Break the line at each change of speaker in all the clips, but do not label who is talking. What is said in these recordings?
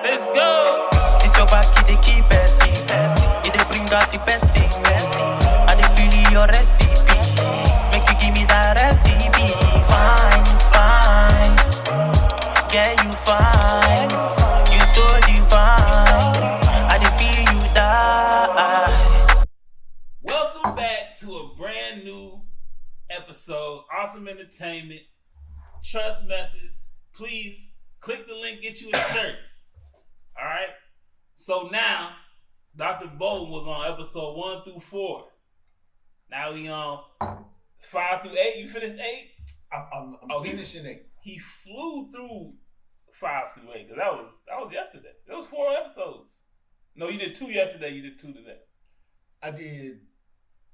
Let's go. It's your back, it keep passing. It bring out the best thing. I dey feel your recipe. Make you give me that recipe. Fine, fine. Yeah, you fine. You so divine. I dey feel you die.
Welcome back to a brand new episode. Awesome Entertainment. Trust Methods. Please click the link, get you a shirt. Alright? So now, Dr. Bolton was on episode 1 through 4. Now he on 5 through 8. You finished 8?
I'm finishing 8.
He flew through 5 through 8 because that was yesterday. There was 4 episodes. No, you did 2 yesterday. You did 2 today.
I did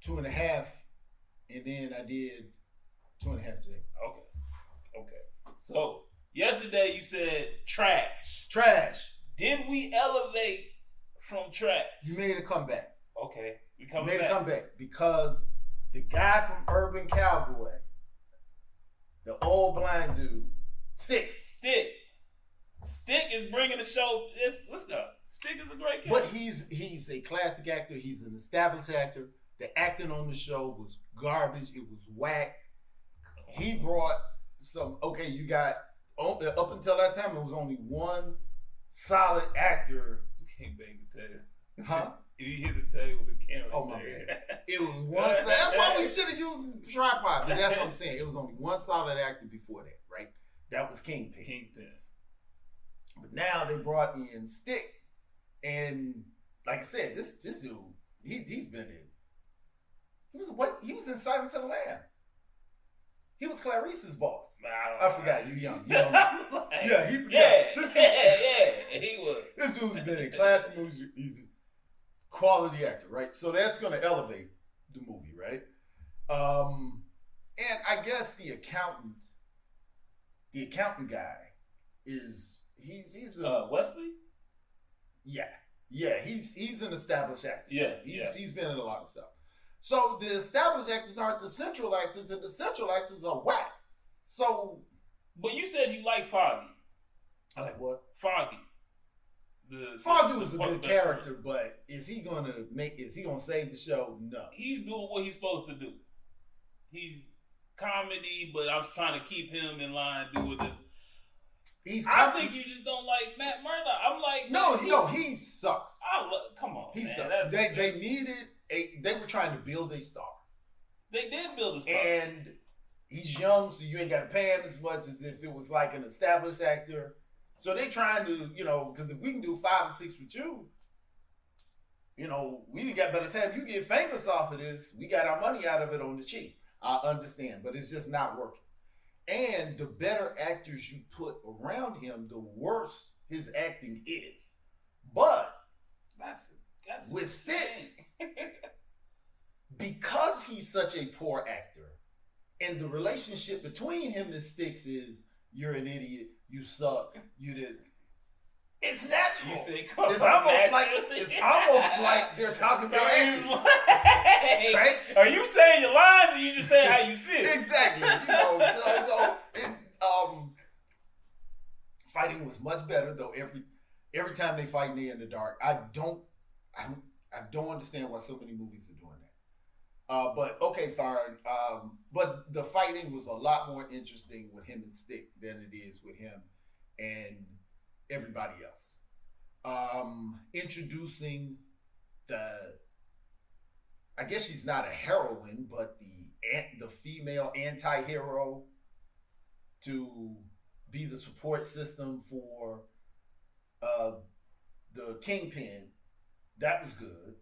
2.5, and then I did 2.5 today.
Okay. So yesterday you said trash.
Trash.
Did we elevate from trash?
You made a comeback.
Okay, we
You
coming
made
back.
a comeback because the guy from Urban Cowboy, the old blind dude, Stick
Stick is bringing the show. Let's go. Stick is a great character.
But he's a classic actor. He's an established actor. The acting on the show was garbage. It was whack. He brought some. Okay, you got up until that time. It was only one solid actor.
You can't bang the table.
Huh?
If you hit the table, the camera.
Oh my bad. It was one. That's why we should have used the tripod. But that's what I'm saying. It was only one solid actor before that, right? That was Kingpin. But now they brought in Stick, and like I said, this dude, he's been in. He was in Silence of the Lamb. He was Clarice's boss. I forgot, you young. You don't know. Yeah, he
was.
This dude's been in classic movies. He's a quality actor, right? So that's going to elevate the movie, right? And I guess the accountant guy is he's
Wesley.
Yeah, he's an established actor. He's been in a lot of stuff. So the established actors aren't the central actors, and the central actors are whack. So,
but you said you like Foggy.
I like what?
Foggy.
Foggy was a good character, but is he gonna save the show? No.
He's doing what he's supposed to do. He's comedy, but I'm trying to keep him in line. Do with this. I think you just don't like Matt Murdock. I'm like,
no, he sucks.
Come on,
he
man.
sucks. They were trying to build a star.
They did build a star,
and he's young, so you ain't got to pay him as much as if it was like an established actor. So they trying to, because if we can do 5 and 6 with you, we didn't get, by the time you get famous off of this, we got our money out of it on the cheap. I understand, but it's just not working. And the better actors you put around him, the worse his acting is. But
that's
with Sticks, because he's such a poor actor, and the relationship between him and Sticks is, you're an idiot, you suck, you this. It's natural. It's almost like they're talking about acting. Right?
Are you saying your lines, or you just saying how you feel?
Exactly. Fighting was much better though. Every time they fight, they in the dark. I don't understand why so many movies are doing that. But okay, fine. But the fighting was a lot more interesting with him and Stick than it is with him and everybody else. Introducing I guess she's not a heroine, but the female anti-hero to be the support system for the Kingpin. That was good.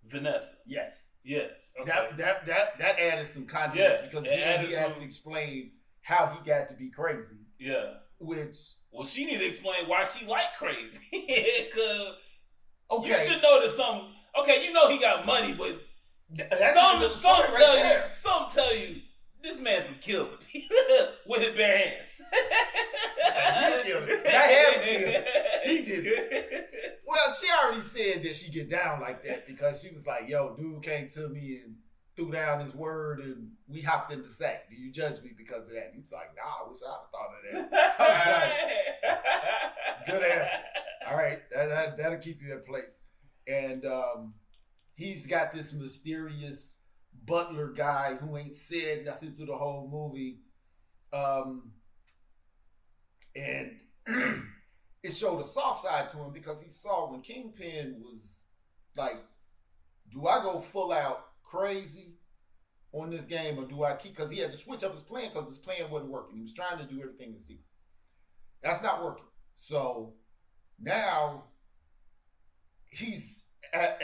Vanessa.
Yes.
Okay.
That added some context because then he has to explain how he got to be crazy.
Yeah.
Well,
she need to explain why she like crazy. Cause you should know that some. Okay, he got money, but some tell you this man some kills with his bare hands.
He killed it. That had him killed. He did it. Well, she already said that she get down like that because she was like, "Yo, dude came to me and threw down his word, and we hopped into sack. Do you judge me because of that?" And he's like, "Nah, I wish I'd have thought of that." I was like, good answer. All right, that'll keep you in place. And he's got this mysterious butler guy who ain't said nothing through the whole movie. And it showed a soft side to him because he saw when Kingpin was like, do I go full out crazy on this game or do I keep, because he had to switch up his plan because his plan wasn't working. He was trying to do everything in secret. That's not working. So now he's at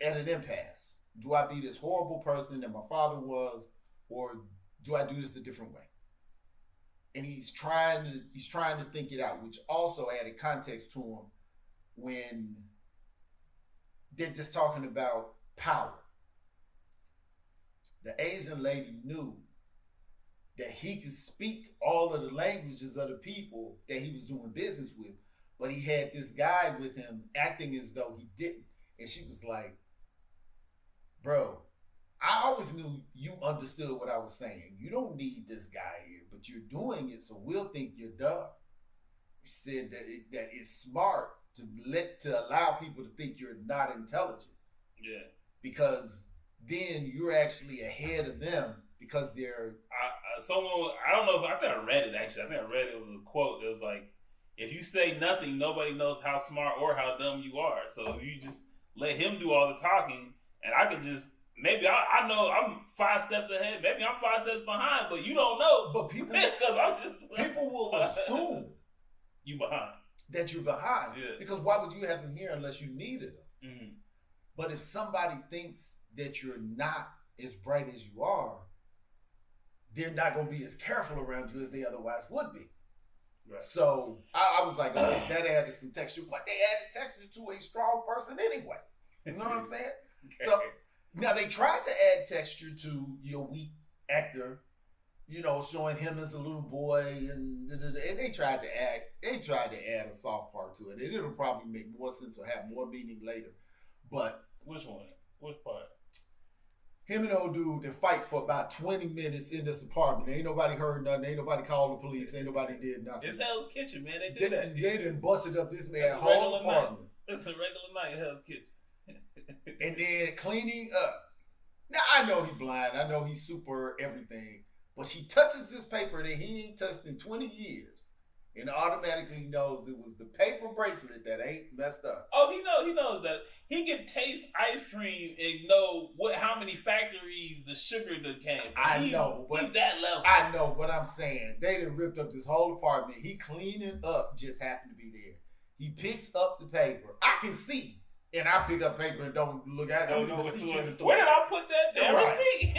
an impasse. Do I be this horrible person that my father was, or do I do this a different way? And he's trying to think it out, which also added context to him when they're just talking about power. The Asian lady knew that he could speak all of the languages of the people that he was doing business with, but he had this guy with him acting as though he didn't. And she was like, bro, I always knew you understood what I was saying. You don't need this guy here, but you're doing it so we'll think you're dumb. She said that it's smart to allow people to think you're not intelligent.
Yeah.
Because then you're actually ahead of them because they're...
I don't know if I think I read it actually. I think I read it was a quote that was like, if you say nothing, nobody knows how smart or how dumb you are. So if you just let him do all the talking, and I can just, maybe I know I'm 5 steps ahead, maybe I'm 5 steps behind, but you don't know.
But people,
because I'm just
people will assume
you behind.
That you're behind.
Yeah.
Because why would you have him here unless you needed him?
Mm-hmm.
But if somebody thinks that you're not as bright as you are, they're not going to be as careful around you as they otherwise would be. Right. So I was like, okay, that added some texture, but they added texture to a strong person anyway. You know what I'm saying? Okay. So now they tried to add texture to your weak actor, you know, showing him as a little boy, and they tried to add a soft part to it. And it'll probably make more sense or have more meaning later. But
which one? Which part?
Him and old dude, they fight for about 20 minutes in this apartment. Ain't nobody heard nothing. Ain't nobody called the police. Ain't nobody did nothing.
It's Hell's Kitchen, man. They did that.
They done busted up this man's whole apartment.
It's a regular night in Hell's Kitchen.
And then cleaning up. Now, I know he's blind. I know he's super everything. But he touches this paper that he ain't touched in 20 years. And automatically knows it was the paper bracelet that ain't messed up.
Oh, he knows that. He can taste ice cream and know how many factories the sugar that came from.
I know, but
he's that level.
I know, but I'm saying they done ripped up this whole apartment. He cleaning up just happened to be there. He picks up the paper. I can see. And I pick up paper and don't look at it.
Don't know what to do. Where did I put that damn receipt?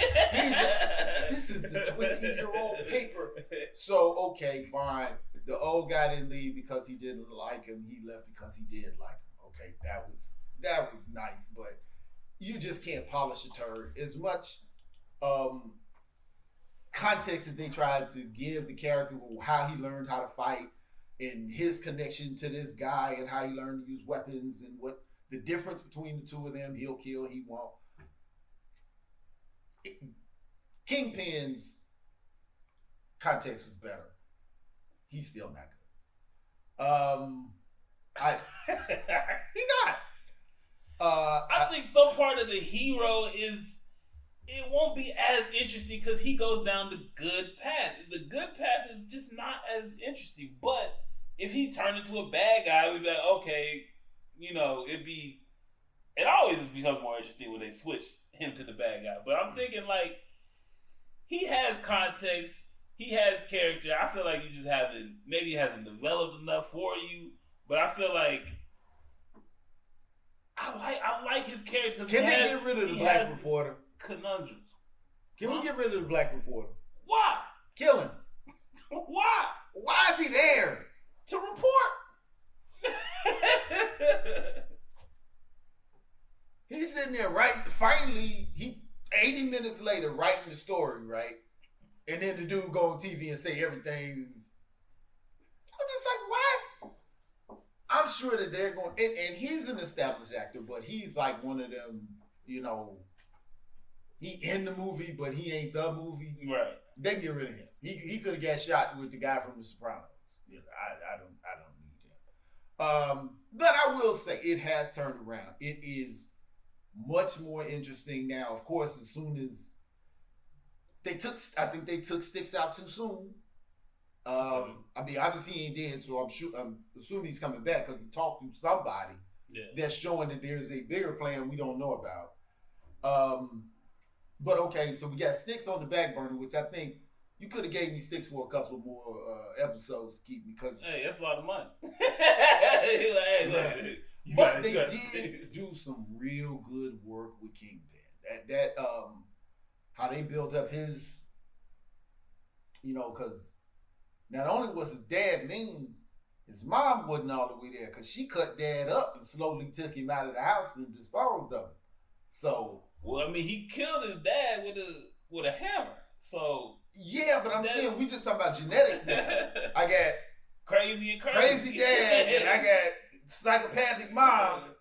This is the 20-year-old paper. So, okay, fine. The old guy didn't leave because he didn't like him. He left because he did like him. Okay, that was nice, but you just can't polish a turd. As much context as they tried to give the character, how he learned how to fight and his connection to this guy and how he learned to use weapons and what the difference between the two of them, he'll kill, he won't. Kingpin's context was better. He's still not good. He's not.
I think some part of the hero is, it won't be as interesting because he goes down the good path. The good path is just not as interesting. But if he turned into a bad guy, we'd be like, okay, you know, it always becomes more interesting when they switch him to the bad guy. But I'm thinking like, he has context, he has character. I feel like you just maybe he hasn't developed enough for you. But I feel like I like his character.
Can they get rid of the black reporter?
Conundrums.
Can we get rid of the black reporter?
Why?
Kill him.
Why?
Why is he there?
To report.
He's sitting there, right? Finally, 80 minutes later, writing the story, right? And then the dude go on TV and say everything's... I'm just like, why? I'm sure that they're going... And he's an established actor, but he's like one of them, you know, he in the movie, but he ain't the movie.
Right.
They get rid of him. He could have got shot with the guy from The Sopranos. You know, I don't need But I will say it has turned around. It is much more interesting now. Of course, as soon as I think they took Sticks out too soon. I mean, obviously he ain't dead, so I'm assuming he's coming back because he talked to somebody that's showing that there's a bigger plan we don't know about. But okay, so we got Sticks on the back burner, which I think you could have gave me Sticks for a couple of more episodes to keep me because
that's a lot of money.
But they did do some real good work with Kingpin. That how they built up his, because not only was his dad mean, his mom wasn't all the way there because she cut Dad up and slowly took him out of the house and disposed of him. So,
well, I mean, he killed his dad with a hammer. So
yeah, but I'm saying we just talking about genetics now. I got
crazy
dad, and I got psychopathic mom.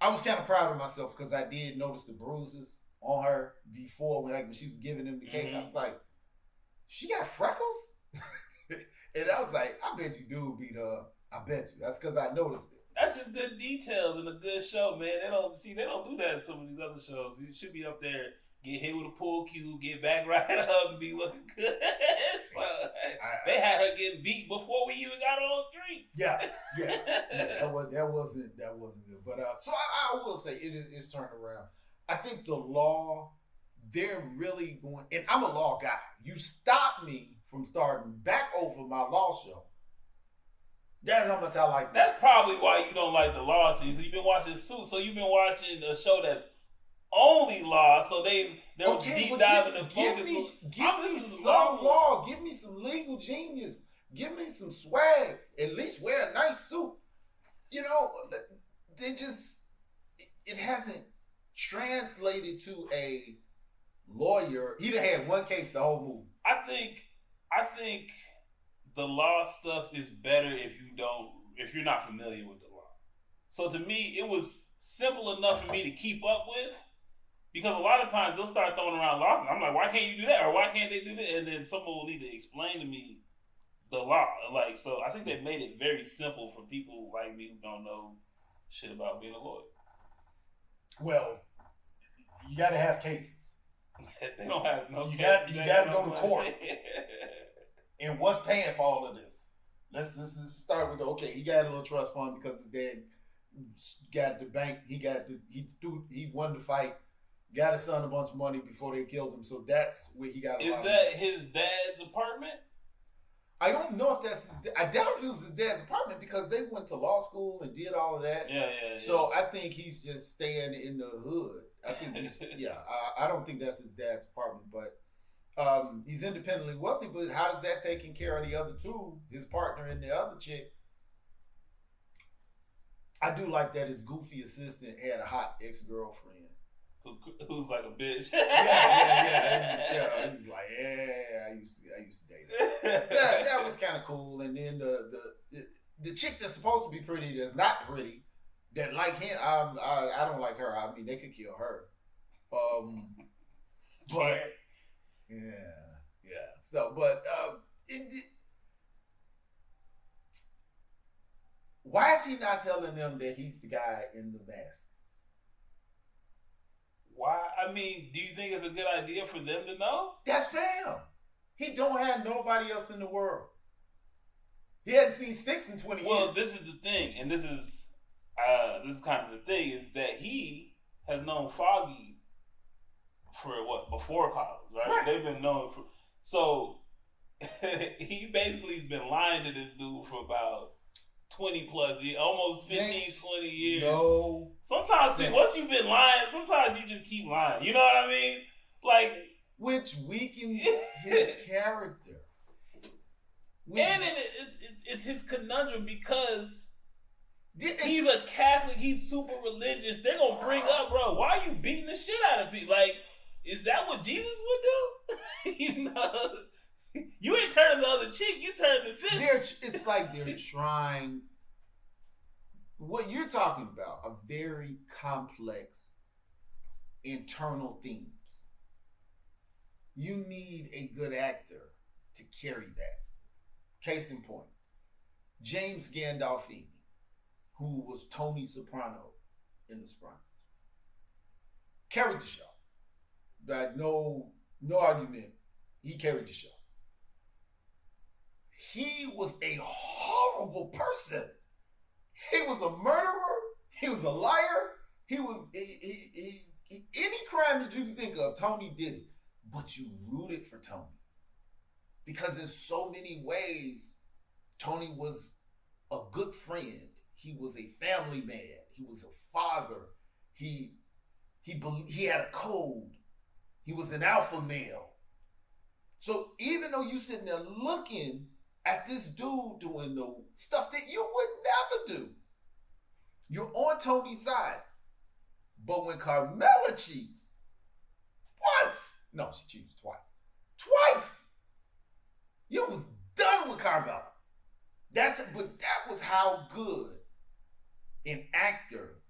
I was kind of proud of myself because I did notice the bruises on her before when she was giving him the cake. Mm-hmm. I was like, she got freckles? And I was like, I bet you do beat her. I bet you. That's because I noticed it.
That's just good details in a good show, man. They don't do that in some of these other shows. You should be up there, get hit with a pool cue, get back right up and be looking good. So, they had her getting beat before we even got on screen.
Yeah. That wasn't good. But so I will say it's turned around. I think the law, they're really going, and I'm a law guy. You stop me from starting back over my law show. That's how much I like that.
That's probably why you don't like the law season. You've been watching Suits, so you've been watching a show that's only law, so they're deep diving and focus.
Give me some law. Give me some legal genius. Give me some swag. At least wear a nice suit. They just, it hasn't translated to a lawyer. He done had one case the whole movie.
I think the law stuff is better if you're not familiar with the law. So to me, it was simple enough for me to keep up with, because a lot of times they'll start throwing around laws, and I'm like, why can't you do that, or why can't they do that? And then someone will need to explain to me the law. So I think they made it very simple for people like me who don't know shit about being a lawyer.
Well, you got to have cases.
They don't have no.
You got to go to court. And what's paying for all of this? Let's start with he got a little trust fund because his dad got the bank. He won the fight, got his son a bunch of money before they killed him. So that's where he got.
Is that his dad's apartment?
I don't know if that's. I doubt if it was his dad's apartment because they went to law school and did all of that.
Yeah.
So I think he's just staying in the hood. I think he's I don't think that's his dad's apartment, but he's independently wealthy. But how does that taking care of the other two, his partner and the other chick? I do like that his goofy assistant had a hot ex-girlfriend
who's like a bitch.
Yeah. He was like, I used to date her. That was kind of cool. And then the chick that's supposed to be pretty that's not pretty, that like him, I don't like her. I mean, they could kill her. But yeah. So, but why is he not telling them that he's the guy in the mask?
Why? I mean, do you think it's a good idea for them to know?
That's fam. He don't have nobody else in the world. He hadn't seen Sticks in 20 years.
Well, this is the thing, and this is kind of the thing, is that he has known Foggy for before college, right? They've been known for, so he basically's been lying to this dude for about 20 plus years, almost 15, 20 years.
No.
Sometimes once you've been lying, sometimes you just keep lying. You know what I mean? Like,
which weakens his character.
And it's his conundrum because he's a Catholic, he's super religious. They're gonna bring up, bro, why are you beating the shit out of people? Like, is that what Jesus would do? You ain't turning the other cheek, you turn the fist.
It's like they're trying. What you're talking about are very complex internal themes. You need a good actor to carry that. Case in point, James Gandolfini, who was Tony Soprano in The Sopranos, carried the show. That no argument. He carried the show. He was a horrible person. He was a murderer. He was a liar. He was any crime that you can think of, Tony did it. But you rooted for Tony. Because in so many ways, Tony was a good friend. He was a family man. He was a father. He had a code. He was an alpha male. So even though you sitting there looking at this dude doing the stuff that you would never do, you're on Tony's side. But when Carmela cheats, she cheated twice. You was done with Carmela. But that was how good an actor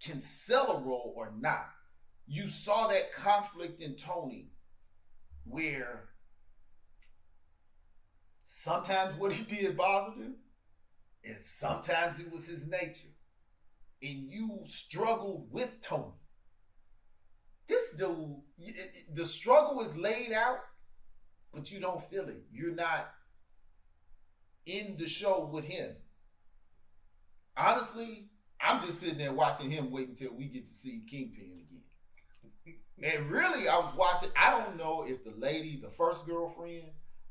can sell a role or not. You saw that conflict in Tony, where sometimes what he did bothered him, and sometimes it was his nature. And you struggled with Tony. This dude, the struggle is laid out, but you don't feel it. You're not in the show with him. Honestly, I'm just sitting there watching him wait until we get to see Kingpin again. And really, I was watching, I don't know if the lady, the first girlfriend,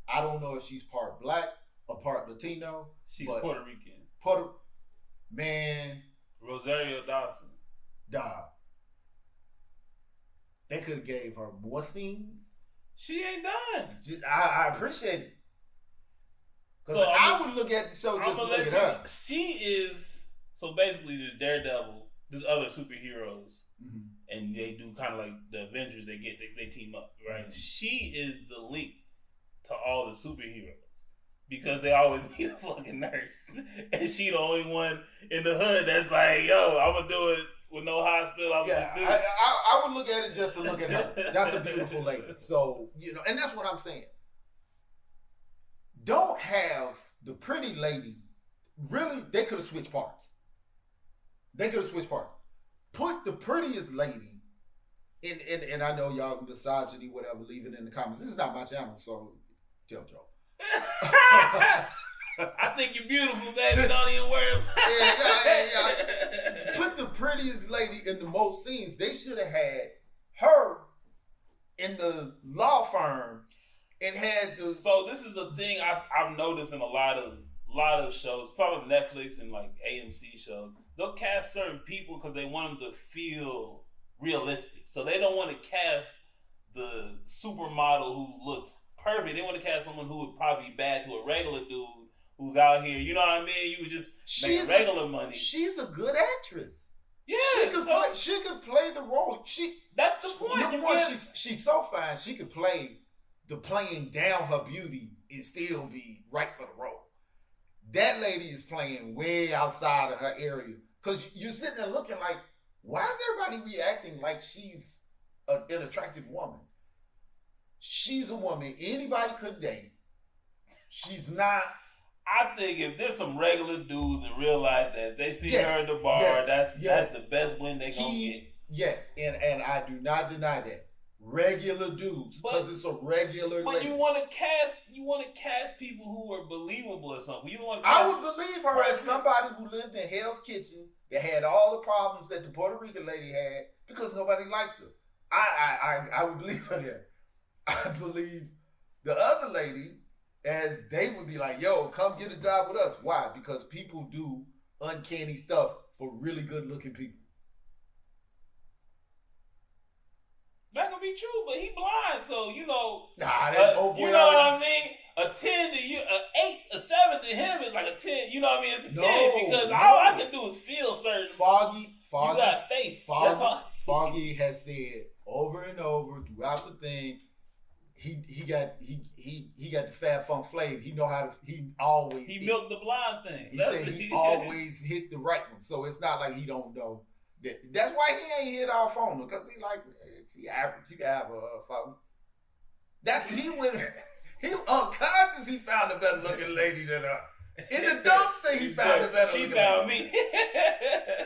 I don't know if she's part black or part Latino.
She's Puerto Rican.
Man.
Rosario Dawson.
Dog. They could have gave her more scenes.
She ain't done.
I appreciate it. Because I would look at the show just to look at her.
She is, so basically there's Daredevil, there's other superheroes, and they do kind of like the Avengers, they team up, right? Mm-hmm. She is the link to all the superheroes. Because they always need a fucking nurse. And she the only one in the hood that's like, yo, I'm going to do it with no hospital.
I would look at it just to look at her. That's a beautiful lady. So, and that's what I'm saying. Don't have the pretty lady. Really, they could have switched parts. Put the prettiest lady in, and I know y'all misogyny, whatever, leave it in the comments. This is not my channel, so tell Joe.
I think you're beautiful, baby. Don't even worry about it.
Yeah. Put the prettiest lady in the most scenes. They should have had her in the law firm and had the.
So this is a thing I've noticed in a lot of shows, some of Netflix and like AMC shows. They'll cast certain people because they want them to feel realistic. So they don't want to cast the supermodel who looks perfect. They want to cast someone who would probably be bad to a regular dude who's out here. You know what I mean? You would just make regular money.
She's a good actress.
Yeah,
she could play the role.
That's the point.
Number one, she's so fine. She could play the playing down her beauty and still be right for the role. That lady is playing way outside of her area because you're sitting there looking like, why is everybody reacting like she's an attractive woman? She's a woman anybody could date. She's not.
I think if there's some regular dudes in real life that they see her at the bar, that's the best win they gonna get.
Yes, and I do not deny that. Regular dudes, because it's a regular.
But you want to cast people who are believable or something. You don't want.
I would believe her as somebody who lived in Hell's Kitchen that had all the problems that the Puerto Rican lady had because nobody likes her. I would believe her there. I believe the other lady, as they would be like, yo, come get a job with us. Why? Because people do uncanny stuff for really good looking people.
That could be true, but he blind, so you know.
Nah, that old boy.
You know what I mean? A 10 to you, a 8, a 7 to him is like a 10. You know what I mean? It's a 10 because all I can do is feel certain.
Foggy.
You got face.
Foggy has said over and over throughout the thing. He got the Fab Funk Flav. He
milked the blind thing.
He said he always hit the right one. So it's not like he don't know. That's why he ain't hit our phone because he like he average. You can have a phone. He unconscious. He found a better looking lady than her. In the dumpster, he found a better.
She found me.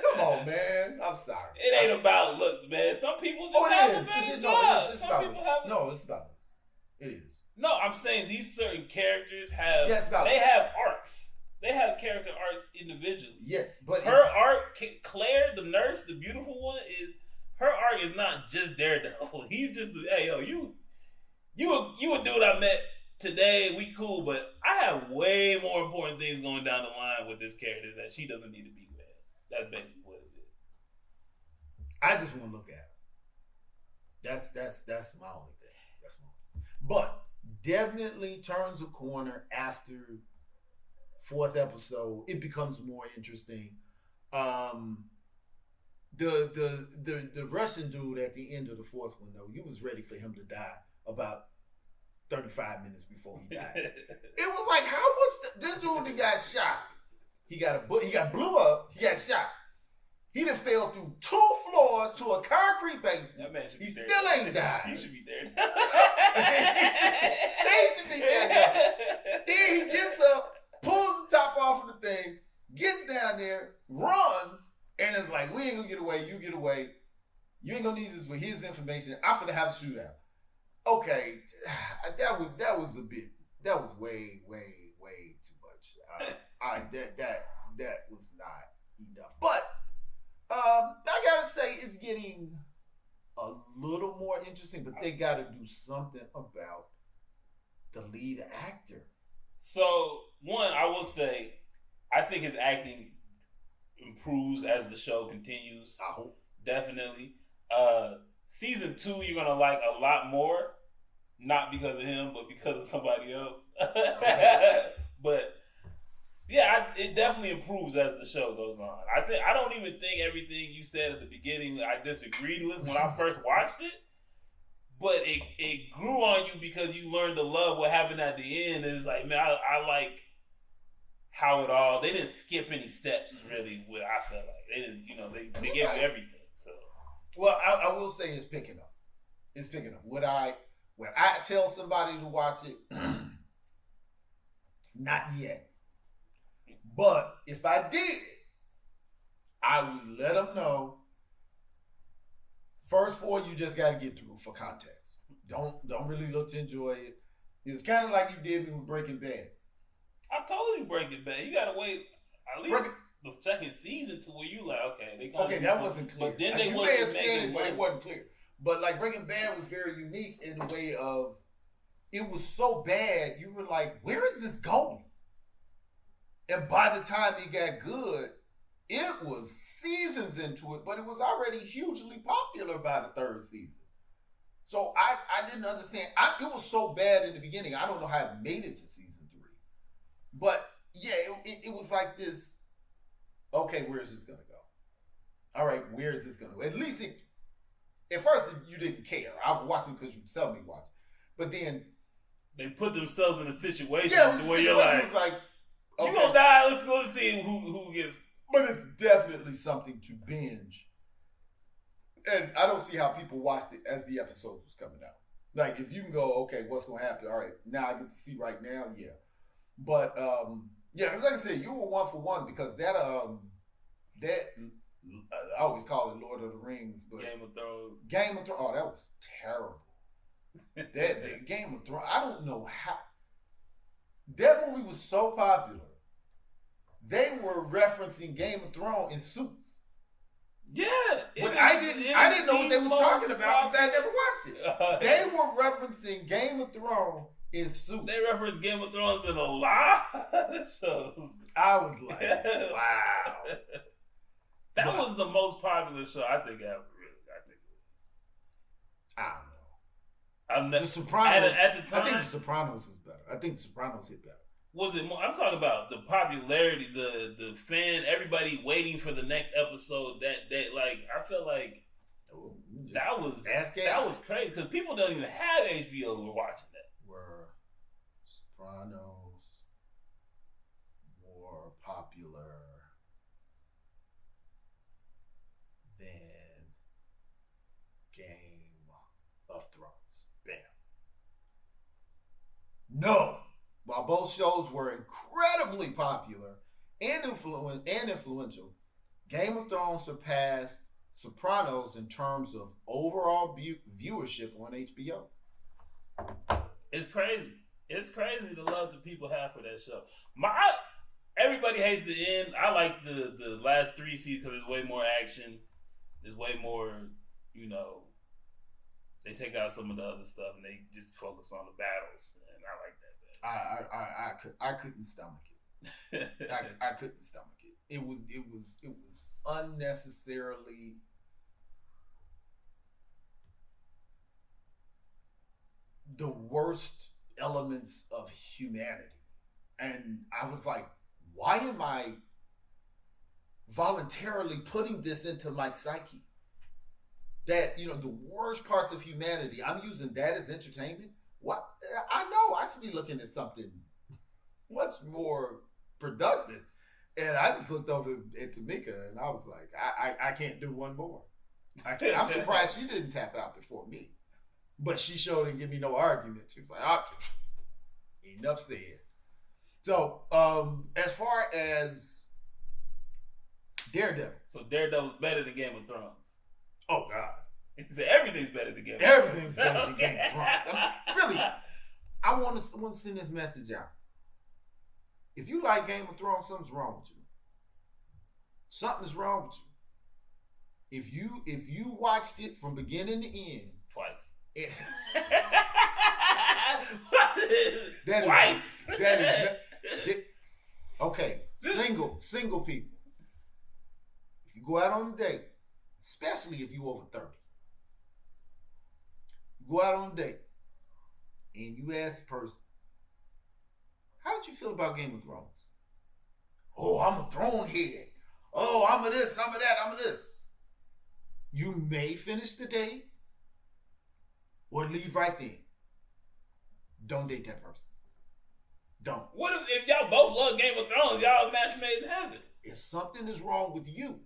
Come on, man. I'm sorry.
It ain't about looks, man. Some people just have a better job.
It's about looks. No, it's about looks. It is.
No, I'm saying these certain characters have.
Yes,
they have arcs. They have character arcs individually.
Yes, but
her arc, Claire, the nurse, the beautiful one, is her arc is not just Daredevil. He's just hey yo, you a dude I met today. We cool, but I have way more important things going down the line with this character that she doesn't need to be with. That's basically what it is.
I just want to look at her. That's my only thing. That's my only thing. But definitely turns a corner after 4th episode. It becomes more interesting. The Russian dude at the end of the 4th one though, you was ready for him to die about 35 minutes before he died. It was like, how was this dude that got shot? He got blew up. He got shot. He done fell through 2 floors to a concrete basement.
That man should be
he
there.
still ain't died.
He should be there.
He should be there now. Then he gets up, pulls the top off of the thing, gets down there, runs, and it's like, we ain't gonna get away. You get away. You ain't gonna need this with his information. I'm finna have a shootout. Okay, that was a bit. That was way too much. That was not enough. But I gotta say, it's getting a little more interesting. But they gotta do something about the lead actor.
So one, I will say, I think his acting improves as the show continues.
I hope.
Definitely. Season 2, you're gonna like a lot more, not because of him, but because of somebody else. Okay. But yeah, it definitely improves as the show goes on. I don't even think everything you said at the beginning I disagreed with when I first watched it, but it grew on you because you learned to love what happened at the end. It's like, man, I like how it all. They didn't skip any steps really. What I felt like they didn't, they gave you everything. So.
Well, I will say it's picking up. It's picking up. When I tell somebody to watch it, not yet. But if I did, I would let them know. First 4, you just got to get through for context. Don't really look to enjoy it. It's kind of like you did me with Breaking Bad.
I told you Breaking Bad. You got to wait at least the second season to where you like, okay,
that wasn't clear.
But then
you may have said it, but it wasn't clear. But like Breaking Bad was very unique in the way of it was so bad, you were like, where is this going? And by the time it got good, it was seasons into it, but it was already hugely popular by the 3rd season. So I didn't understand. It was so bad in the beginning. I don't know how it made it to season 3. But yeah, it was like this. Okay, where is this gonna go? All right, where is this gonna go? At least at first you didn't care. I was watching because you tell me to watch. But then
they put themselves in a situation where you're like, okay, you gonna die. Let's go see who gets.
But it's definitely something to binge. And I don't see how people watched it as the episode was coming out. Like if you can go, okay, what's gonna happen? All right, now I get to see right now, yeah. But yeah, because like I said, you were 1 for 1 because that I always call it Lord of the Rings, but
Game of Thrones.
Oh, that was terrible. that Game of Thrones. I don't know how that movie was so popular. They were referencing Game of Thrones in Suits.
Yeah,
but I didn't know what they was talking about because I never watched it. They were referencing Game of Thrones in Suits.
They reference Game of Thrones in a lot of shows.
I was like, wow.
That was the most popular show I think ever. Really, I think it was.
I don't know. The Sopranos.
At the time,
I think The Sopranos was better. I think The Sopranos hit better.
Was it more? I'm talking about the popularity, the fan, everybody waiting for the next episode. That like I felt like that was crazy because people don't even have HBO who were watching that.
Were Sopranos more popular than Game of Thrones? Bam. No. Well, While both shows were incredibly popular and influential, Game of Thrones surpassed Sopranos in terms of overall viewership on HBO.
It's crazy. It's crazy the love that people have for that show. Everybody hates the end. I like the last 3 seasons because there's way more action. There's way more, they take out some of the other stuff and they just focus on the battles. And I like that.
I couldn't stomach it. I couldn't stomach it. It was unnecessarily the worst elements of humanity. And I was like, why am I voluntarily putting this into my psyche? That, the worst parts of humanity, I'm using that as entertainment? What? I know I should be looking at something much more productive. And I just looked over at Tamika and I was like, I can't do one more. I'm surprised she didn't tap out before me. But she sure didn't give me no argument. She was like, enough said. So, as far as Daredevil.
So Daredevil's better than Game of Thrones.
Oh, God.
He said everything's better than Game of Thrones.
Everything's better than Game of Thrones. I want to send this message out. If you like Game of Thrones, something's wrong with you. Something's wrong with you. If you watched it from beginning to end.
Twice.
Okay. Single people. If you go out on a date, especially if you over 30, you go out on a date and you ask the person, how did you feel about Game of Thrones? Oh, I'm a throne head. Oh, I'm a this, I'm a that, I'm a this. You may finish the date or leave right then. Don't date that person. Don't.
What if y'all both love Game of Thrones? Y'all match made in heaven.
If something is wrong with you,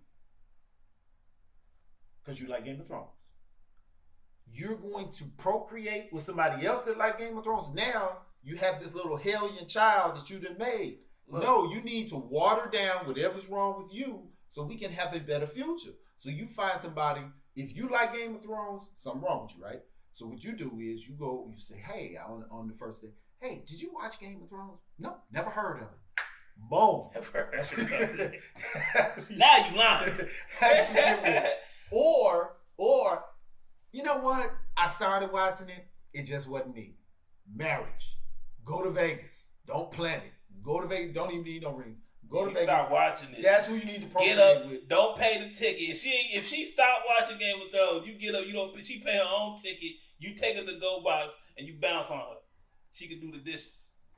because you like Game of Thrones, you're going to procreate with somebody else that like Game of Thrones. Now you have this little hellion child that you done made. Look. No, you need to water down whatever's wrong with you so we can have a better future. So you find somebody, if you like Game of Thrones, something wrong with you, right? So what you do is you say, hey, on the first day, hey, did you watch Game of Thrones? No, never heard of it. Boom. Never heard of it.
Now you lying.
Or, you know what? I started watching it. It just wasn't me. Marriage. Go to Vegas. Don't plan it. Go to Vegas. Don't even need no rings. Go to Vegas.
Start watching it.
That's who you need to procreate
get up,
with.
Don't pay the ticket. If she stopped watching Game of Thrones, you get up. She pay her own ticket. You take her to the go box and you bounce on her. She can do the dishes.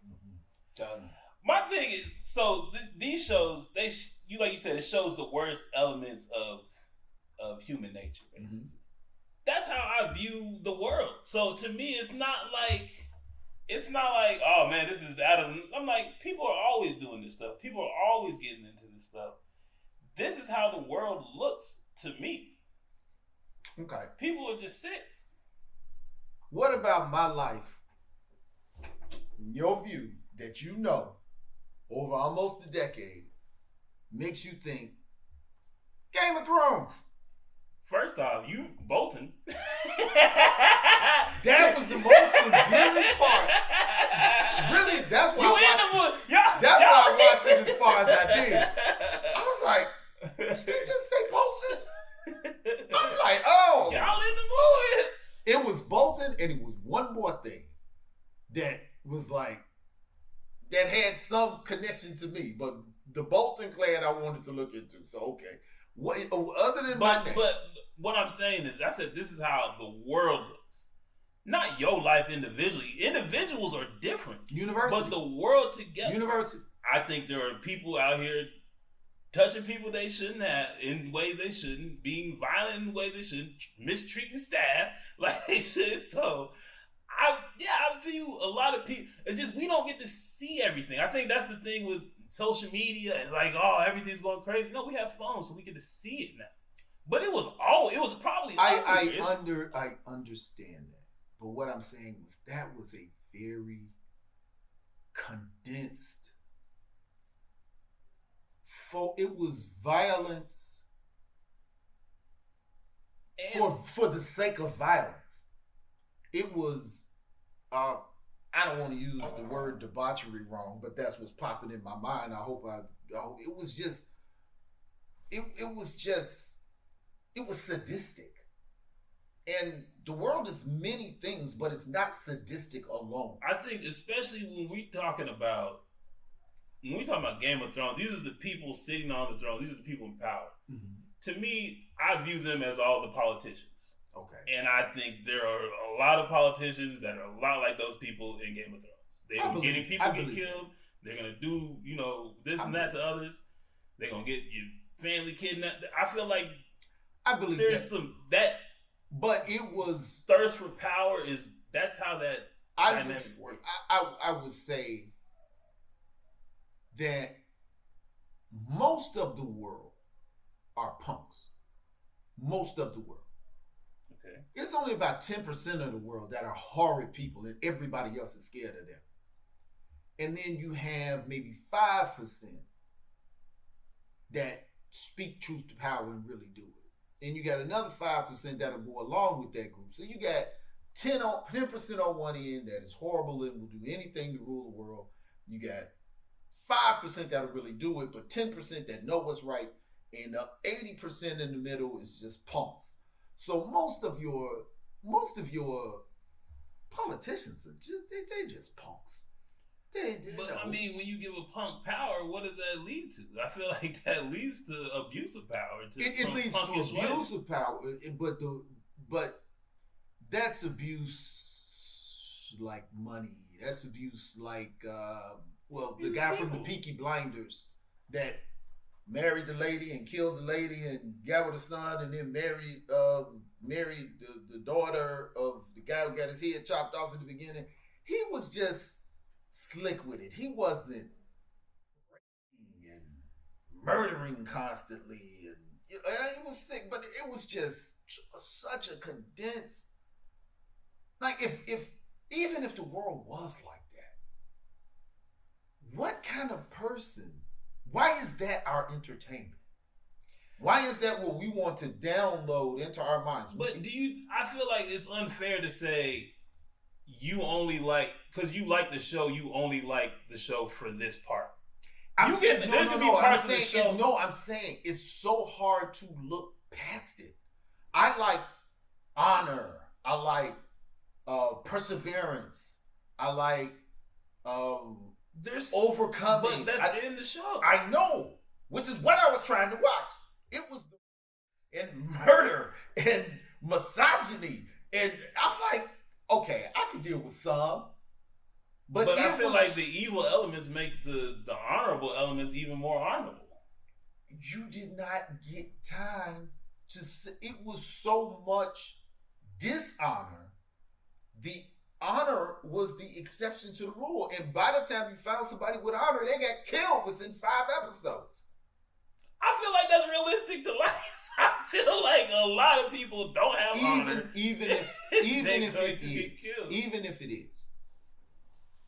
Mm-hmm. Done.
My thing is, so these shows, like you said, it shows the worst elements of human nature. Basically. Mm-hmm. That's how I view the world. So to me, it's not like, oh man, this is Adam. I'm like, people are always doing this stuff. People are always getting into this stuff. This is how the world looks to me.
Okay.
People are just sick.
What about my life, in your view, that you know, over almost a decade, makes you think Game of Thrones?
First off, you Bolton.
That was the most endearing part. Really, that's why I watched it as far as I did. I was like, did she just say Bolton? I'm like, oh.
Y'all in the movie.
It was Bolton, and it was one more thing that was like, that had some connection to me. But the Bolton clan I wanted to look into. So, okay. What other than my name?
But what I'm saying is, I said this is how the world looks. Not your life individually. Individuals are different.
University.
But the world together.
University.
I think there are people out here touching people they shouldn't have in ways they shouldn't, being violent in ways they shouldn't, mistreating staff like they should. So, I view a lot of people, it's just we don't get to see everything. I think that's the thing with social media. It's like, oh, everything's going crazy. No, we have phones, so we get to see it now. But it was probably
I understand that. But what I'm saying was that was a very condensed. It was violence for the sake of violence. It was, I don't want to use the word debauchery wrong, but that's what's popping in my mind. I hope it was just, it was sadistic. And the world is many things, but it's not sadistic alone.
I think especially when we talking about Game of Thrones, these are the people sitting on the throne. These are the people in power. Mm-hmm. To me, I view them as all the politicians.
Okay.
And I think there are a lot of politicians that are a lot like those people in Game of Thrones. They're getting people get killed. They're going to do, this and that to others. They're going to get your family kidnapped. I feel like
I believe
there's that.
But it was
thirst for power that's how that dynamic works.
I would say that most of the world are punks. Most of the world.
Okay.
It's only about 10% of the world that are horrid people and everybody else is scared of them. And then you have maybe 5% that speak truth to power and really do it. And you got another 5% that'll go along with that group. So you got 10% on one end that is horrible and will do anything to rule the world. You got 5% that'll really do it, but 10% that know what's right, and 80% in the middle is just punks. So most of your politicians are they're just punks.
I mean, when you give a punk power, what does that lead to? I feel like that leads to abuse of power.
It leads to abuse of power, but that's abuse like money. That's abuse like the guy from the Peaky Blinders that married the lady and killed the lady and got with a son and then married the daughter of the guy who got his head chopped off in the beginning. He was just slick with it. He wasn't raping and murdering constantly, and he was sick, but it was just such a condensed. Like even if the world was like that, what kind of person? Why is that our entertainment? Why is that what we want to download into our minds?
But I feel like it's unfair to say you only like, because you like the show, you only like the show for this part.
I'm saying it's so hard to look past it. I like honor. I like perseverance. I like
there's
overcoming.
But that's in the show.
I know, which is what I was trying to watch. It was and murder and misogyny, and I'm like, okay, I can deal with some, but
I feel like the evil elements make the honorable elements even more honorable.
You did not get time to say, it was so much dishonor. The honor was the exception to the rule, and by the time you found somebody with honor, they got killed within 5 episodes.
I feel like that's realistic to life. I feel like a lot of people don't have honor.
Even if it is,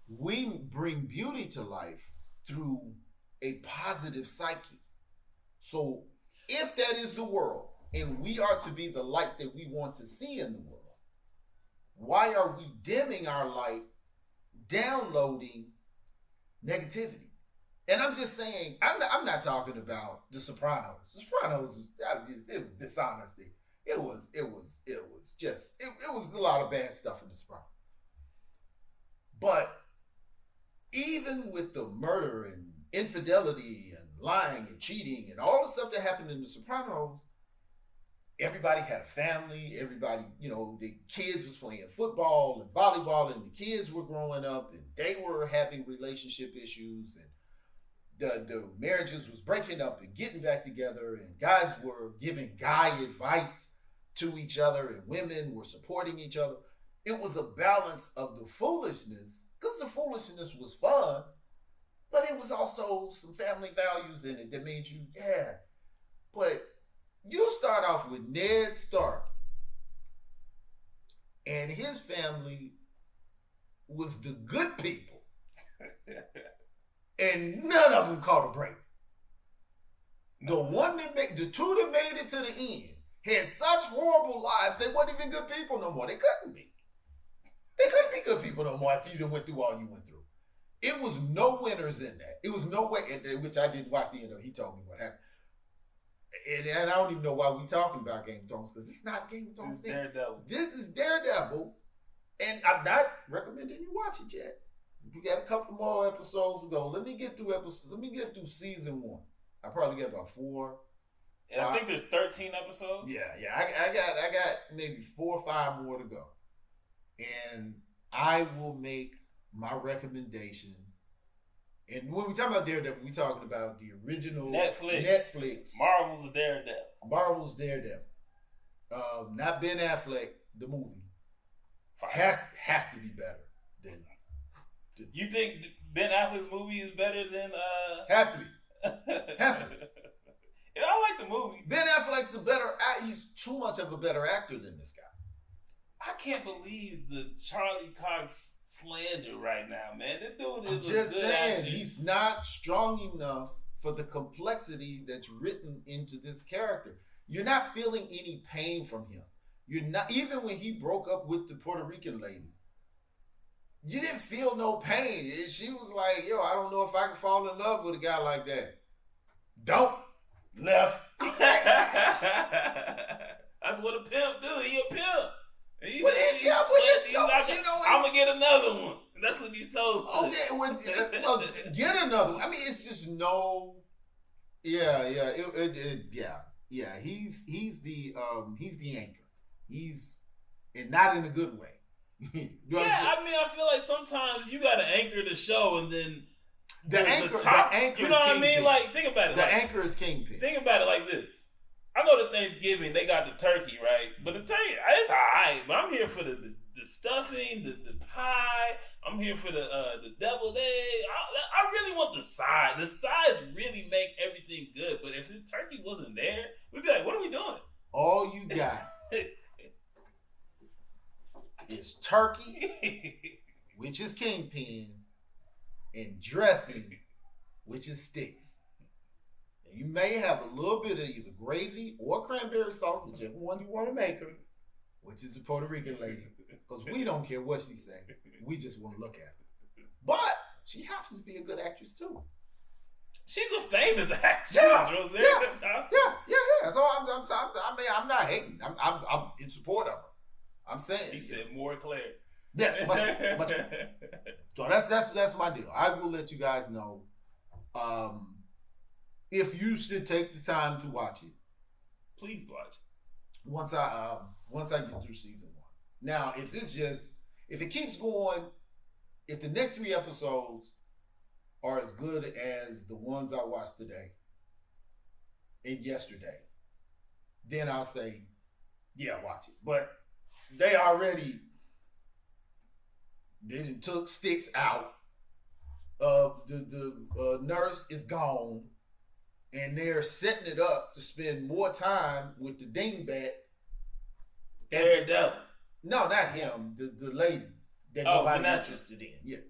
we bring beauty to life through a positive psyche. So if that is the world, and we are to be the light that we want to see in the world, why are we dimming our light, downloading negativity? And I'm just saying, I'm not talking about The Sopranos. The Sopranos it was dishonesty. It was a lot of bad stuff in The Sopranos. But even with the murder and infidelity and lying and cheating and all the stuff that happened in The Sopranos, everybody had a family. Everybody, the kids was playing football and volleyball, and the kids were growing up, and they were having relationship issues, and the marriages was breaking up and getting back together, and guys were giving guy advice to each other, and women were supporting each other. It was a balance of the foolishness, because the foolishness was fun, but it was also some family values in it that made you, But you start off with Ned Stark, and his family was the good people. And none of them caught a break. The two that made it to the end had such horrible lives, they weren't even good people no more. They couldn't be. They couldn't be good people no more after you done went through all you went through. It was no winners in that. It was no way, which I didn't watch the end of it. He told me what happened. And I don't even know why we talking about Game of Thrones, because it's not Game of Thrones.
It's Daredevil.
This is Daredevil, and I'm not recommending you watch it yet. We got a couple more episodes to go. Let me get through season 1. I probably got about 4.
And I think there's 13 episodes.
Yeah. I got maybe 4 or 5 more to go, and I will make my recommendation. And when we talk about Daredevil, we talking about the original Netflix. Marvel's Daredevil. Not Ben Affleck, the movie. Has to be better than.
You think Ben Affleck's movie is better than?
Has to be. Has to be.
Yeah, I like the movie.
Ben Affleck's he's too much of a better actor than this guy.
I can't believe the Charlie Cox slander right now, man. This dude is
I'm just saying,
actor.
He's not strong enough for the complexity that's written into this character. You're not feeling any pain from him. You're not, even when he broke up with the Puerto Rican lady, you didn't feel no pain. She was like, yo, I don't know if I can fall in love with a guy like that. Don't. Left.
That's what a pimp do. He a pimp. I'm gonna get another one. That's what he's told.
Okay, well, get another one. I mean, it's just no. Yeah. He's the anchor. And not in a good way.
I mean, I feel like sometimes you gotta anchor the show, and then
the anchor.
You know what I mean? Like, think about it.
The anchor is kingpin.
Think about it like this. I go to Thanksgiving, they got the turkey, right? But the turkey, it's alright. But I'm here for the stuffing, the pie. I'm here for the deviled egg. I really want the side. The sides really make everything good. But if the turkey wasn't there, we'd be like, what are we doing?
All you got is turkey, which is kingpin, and dressing, which is sticks. And you may have a little bit of either gravy or cranberry sauce, whichever one you want to make her, which is the Puerto Rican lady. Because we don't care what she say. We just want to look at her. But she happens to be a good actress too.
She's a famous actress.
Yeah. So I'm not hating. I'm in support of her. I'm saying.
He said more clear.
Yes, much. So that's my deal. I will let you guys know if you should take the time to watch it.
Please watch it.
Once I get through season 1. Now, if it keeps going, if the next 3 episodes are as good as the ones I watched today and yesterday, then I'll say, yeah, watch it. But they took sticks out. The nurse is gone, and they're setting it up to spend more time with the dingbat.
Daredevil.
No, not him. The lady that nobody's interested in. Yeah.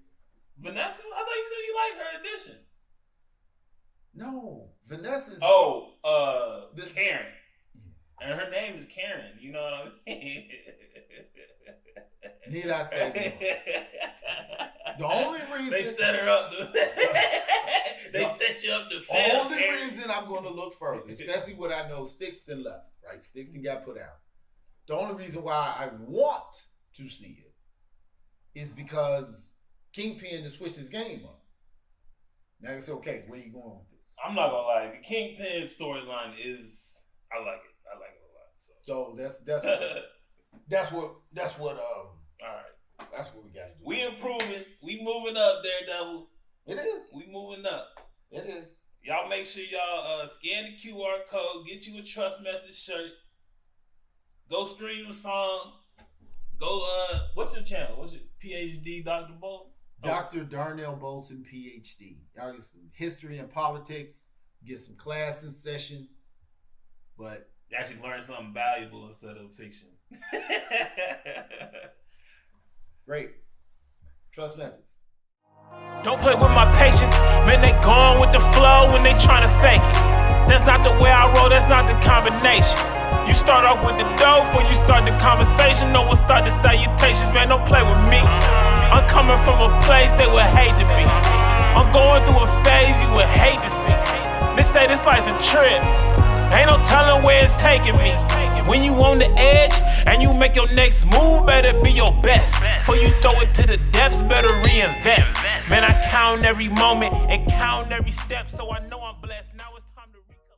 Vanessa? I thought you said you liked her addition.
No, Vanessa's.
Karen. And her name is Karen. You know what I mean?
Need I say more? The only reason
they set her up to they set you up to fail.
The only reason I'm going to look further, especially what I know Sticks then left, right? Sticks then got put out. The only reason why I want to see it is because Kingpin has switched his game up. Now it's okay. Where you going with this?
I'm not gonna lie. The Kingpin storyline is I like it. I like it a lot. So
that's what
all right.
That's what we got to do.
We improving. We moving up, Daredevil.
It is.
We moving up.
It is.
Y'all make sure y'all scan the QR code. Get you a Trust Method shirt. Go stream a song. Go what's your channel? What's your PhD Dr. Bolton?
Dr. Darnell Bolton, PhD. Y'all get some history and politics. Get some class in session. But
you actually learn something valuable instead of fiction.
Great. Trust Methods.
Don't play with my patience, man, they gone with the flow when they tryna fake it. That's not the way I roll, that's not the combination. You start off with the dough before you start the conversation. No one start the salutations, man, don't play with me. I'm coming from a place they would hate to be. I'm going through a phase you would hate to see. They say this life's a trip, ain't no telling where it's taking me. When you on the edge and you make your next move, better be your best. Before you throw it to the depths, better reinvest. Man, I count every moment and count every step, so I know I'm blessed. Now it's